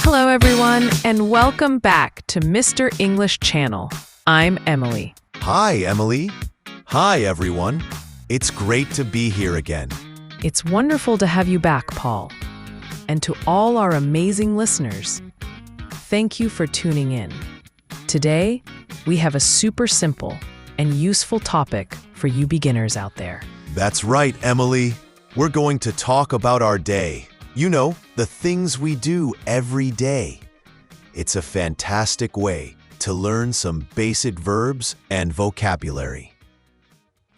Hello, everyone, and welcome back to Mr. English Channel. I'm Emily. Hi, Emily. Hi, everyone. It's great to be here again. It's wonderful to have you back, Paul. And to all our amazing listeners, thank you for tuning in. Today, we have a super simple and useful topic for you beginners out there. That's right, Emily. We're going to talk about our day. You know, the things we do every day. It's a fantastic way to learn some basic verbs and vocabulary.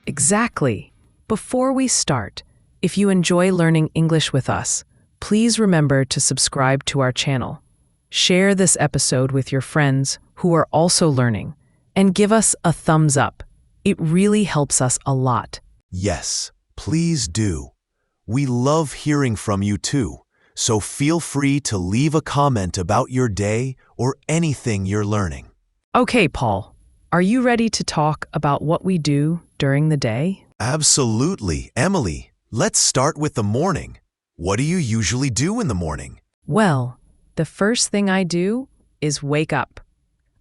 Exactly. Before we start, if you enjoy learning English with us, please remember to subscribe to our channel. Share this episode with your friends who are also learning, and give us a thumbs up. It really helps us a lot. Yes, please do. We love hearing from you too, so feel free to leave a comment about your day or anything you're learning. Okay, Paul, are you ready to talk about what we do during the day? Absolutely, Emily. Let's start with the morning. What do you usually do in the morning? Well, the first thing I do is wake up.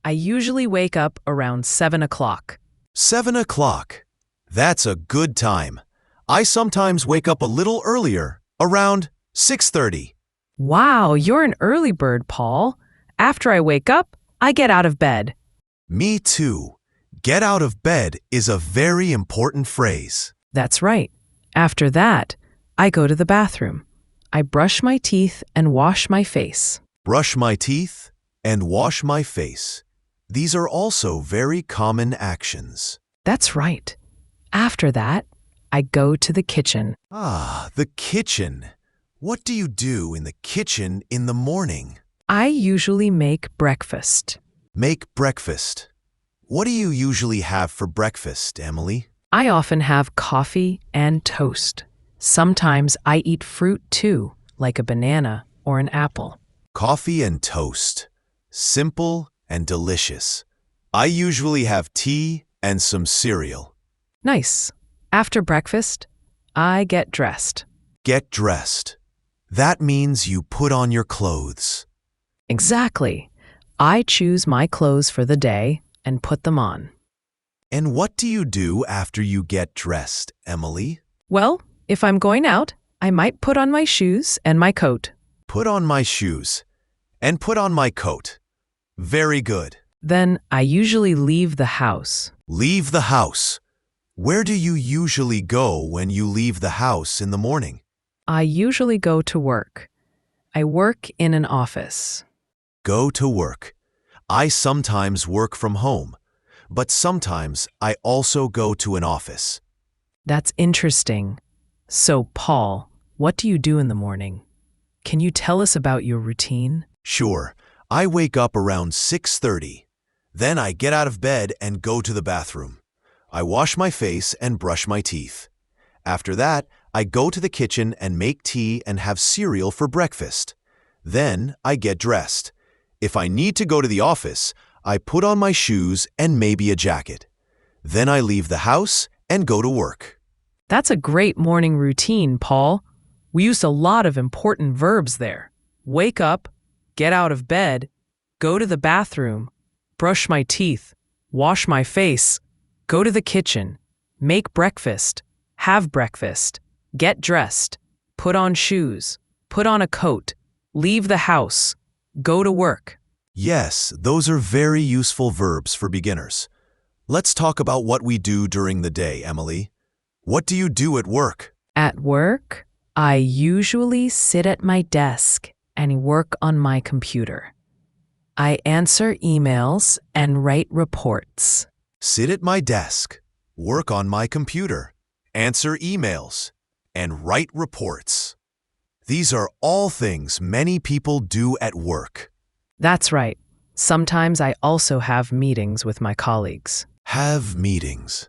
I usually wake up around 7 o'clock. 7 o'clock. That's a good time. I sometimes wake up a little earlier, around 6:30. Wow, you're an early bird, Paul. After I wake up, I get out of bed. Me too. Get out of bed is a very important phrase. That's right. After that, I go to the bathroom. I brush my teeth and wash my face. Brush my teeth and wash my face. These are also very common actions. That's right. After that, I go to the kitchen. Ah, the kitchen. What do you do in the kitchen in the morning? I usually make breakfast. Make breakfast. What do you usually have for breakfast, Emily? I often have coffee and toast. Sometimes I eat fruit too, like a banana or an apple. Coffee and toast. Simple and delicious. I usually have tea and some cereal. Nice. After breakfast, I get dressed. Get dressed. That means you put on your clothes. Exactly. I choose my clothes for the day and put them on. And what do you do after you get dressed, Emily? Well, if I'm going out, I might put on my shoes and my coat. Put on my shoes and put on my coat. Very good. Then I usually leave the house. Leave the house. Where do you usually go when you leave the house in the morning? I usually go to work. I work in an office. Go to work. I sometimes work from home, but sometimes I also go to an office. That's interesting. So, Paul, what do you do in the morning? Can you tell us about your routine? Sure. I wake up around 6:30. Then I get out of bed and go to the bathroom. I wash my face and brush my teeth. After that, I go to the kitchen and make tea and have cereal for breakfast. Then I get dressed. If I need to go to the office, I put on my shoes and maybe a jacket. Then I leave the house and go to work. That's a great morning routine, Paul. We used a lot of important verbs there. Wake up, get out of bed, go to the bathroom, brush my teeth, wash my face, go to the kitchen, make breakfast, have breakfast, get dressed, put on shoes, put on a coat, leave the house, go to work. Yes, those are very useful verbs for beginners. Let's talk about what we do during the day, Emily. What do you do at work? At work, I usually sit at my desk and work on my computer. I answer emails and write reports. Sit at my desk, work on my computer, answer emails, and write reports. These are all things many people do at work. That's right. Sometimes I also have meetings with my colleagues. Have meetings.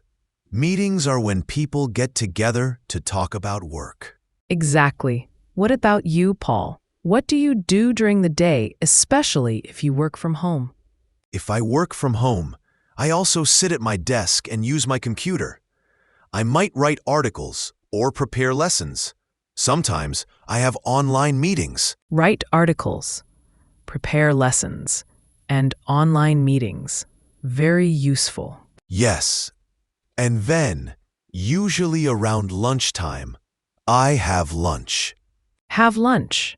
Meetings are when people get together to talk about work. Exactly. What about you, Paul? What do you do during the day, especially if you work from home? If I work from home, I also sit at my desk and use my computer. I might write articles or prepare lessons. Sometimes I have online meetings. Write articles. prepare lessons, and online meetings. Very useful. Yes. And then, usually around lunchtime, I have lunch. Have lunch.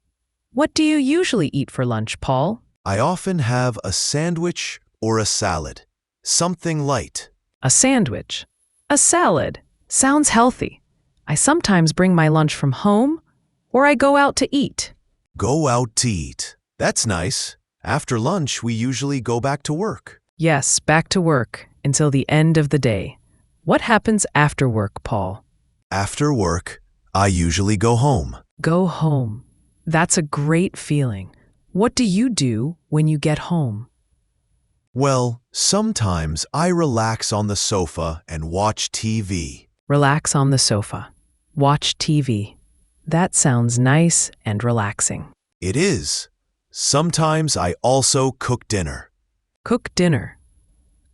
What do you usually eat for lunch, Paul? I often have a sandwich or a salad. Something light. A sandwich. A salad. Sounds healthy. I sometimes bring my lunch from home, or I go out to eat. Go out to eat. That's nice. After lunch, we usually go back to work. Yes, back to work until the end of the day. What happens after work, Paul? After work, I usually go home. Go home. That's a great feeling. What do you do when you get home? Well, sometimes I relax on the sofa and watch TV. Relax on the sofa. Watch TV. That sounds nice and relaxing. It is. Sometimes I also cook dinner. Cook dinner.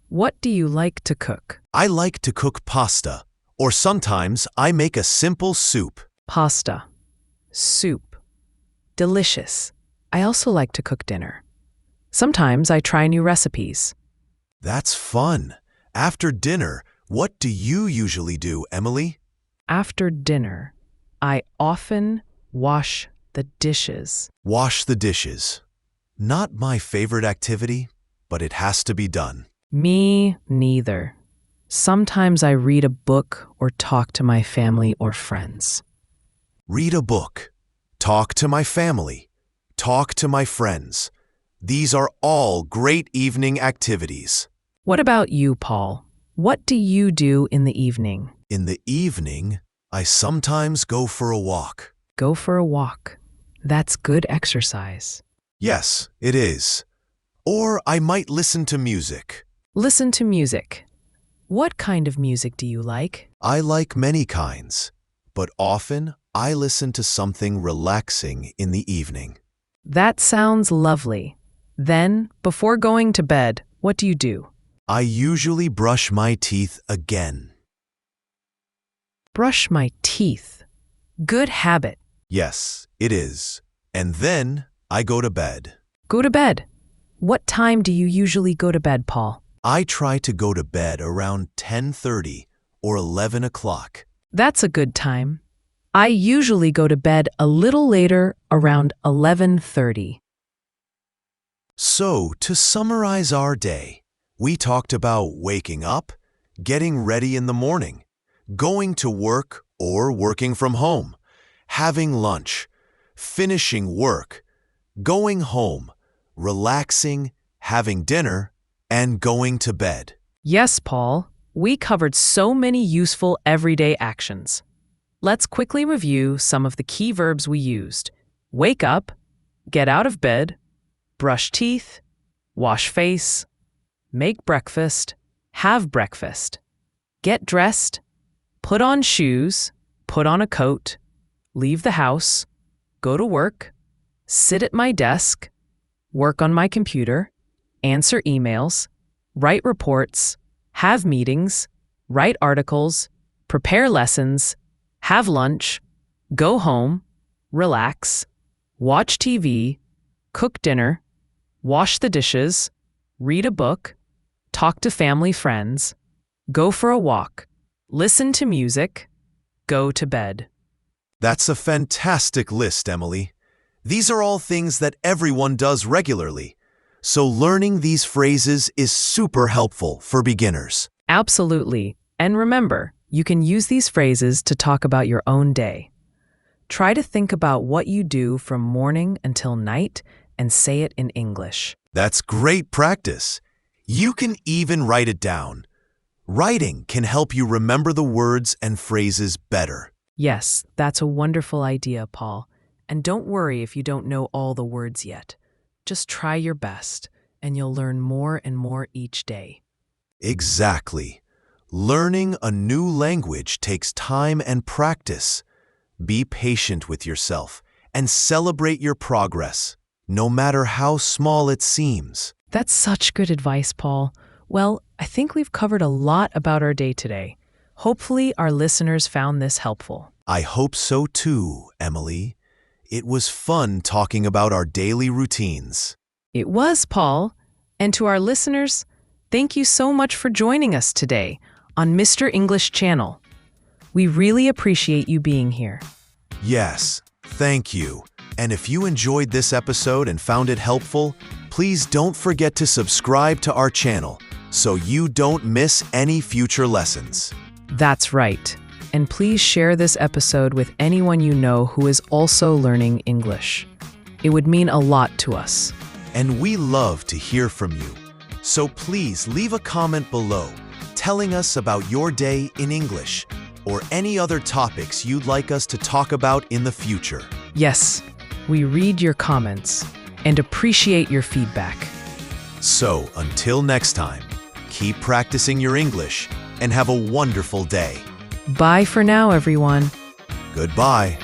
What do you like to cook? I like to cook pasta, or sometimes I make a simple soup. Pasta. Soup. Delicious. I also like to cook dinner. Sometimes I try new recipes. That's fun. After dinner, what do you usually do, Emily? After dinner, I often wash the dishes. Wash the dishes. Not my favorite activity, but it has to be done. Me neither. Sometimes I read a book or talk to my family or friends. Read a book. Talk to my family. Talk to my friends. These are all great evening activities. What about you, Paul? What do you do in the evening? In the evening, I sometimes go for a walk. Go for a walk. That's good exercise. Yes, it is. Or I might listen to music. Listen to music. What kind of music do you like? I like many kinds, but often I listen to something relaxing in the evening. That sounds lovely. Then, before going to bed, what do you do? I usually brush my teeth again. Brush my teeth. Good habit. Yes, it is. And then I go to bed. Go to bed. What time do you usually go to bed, Paul? I try to go to bed around 10:30 or 11 o'clock. That's a good time. I usually go to bed a little later, around 11:30. So, to summarize our day, we talked about waking up, getting ready in the morning, going to work or working from home, having lunch, finishing work, going home, relaxing, having dinner, and going to bed. Yes, Paul. We covered so many useful everyday actions. Let's quickly review some of the key verbs we used. Wake up, get out of bed, brush teeth, wash face, make breakfast, have breakfast, get dressed, put on shoes, put on a coat, leave the house, go to work, sit at my desk, work on my computer, answer emails, write reports, have meetings, write articles, prepare lessons, have lunch, go home, relax, watch TV, cook dinner, wash the dishes, read a book, talk to family friends, go for a walk, listen to music, go to bed. That's a fantastic list, Emily. These are all things that everyone does regularly. So learning these phrases is super helpful for beginners. Absolutely. And remember, you can use these phrases to talk about your own day. Try to think about what you do from morning until night and say it in English. That's great practice. You can even write it down. Writing can help you remember the words and phrases better. Yes, that's a wonderful idea, Paul. And don't worry if you don't know all the words yet. Just try your best, and you'll learn more and more each day. Exactly. Learning a new language takes time and practice. Be patient with yourself and celebrate your progress, no matter how small it seems. That's such good advice, Paul. Well, I think we've covered a lot about our day today. Hopefully, our listeners found this helpful. I hope so too, Emily. It was fun talking about our daily routines. It was, Paul. And to our listeners, thank you so much for joining us today on Mr. English Channel. We really appreciate you being here. Yes, thank you. And if you enjoyed this episode and found it helpful, please don't forget to subscribe to our channel so you don't miss any future lessons. That's right. And please share this episode with anyone you know who is also learning English. It would mean a lot to us. And we love to hear from you. So please leave a comment below telling us about your day in English or any other topics you'd like us to talk about in the future. Yes, we read your comments and appreciate your feedback. So until next time, keep practicing your English and have a wonderful day. Bye for now, everyone. Goodbye.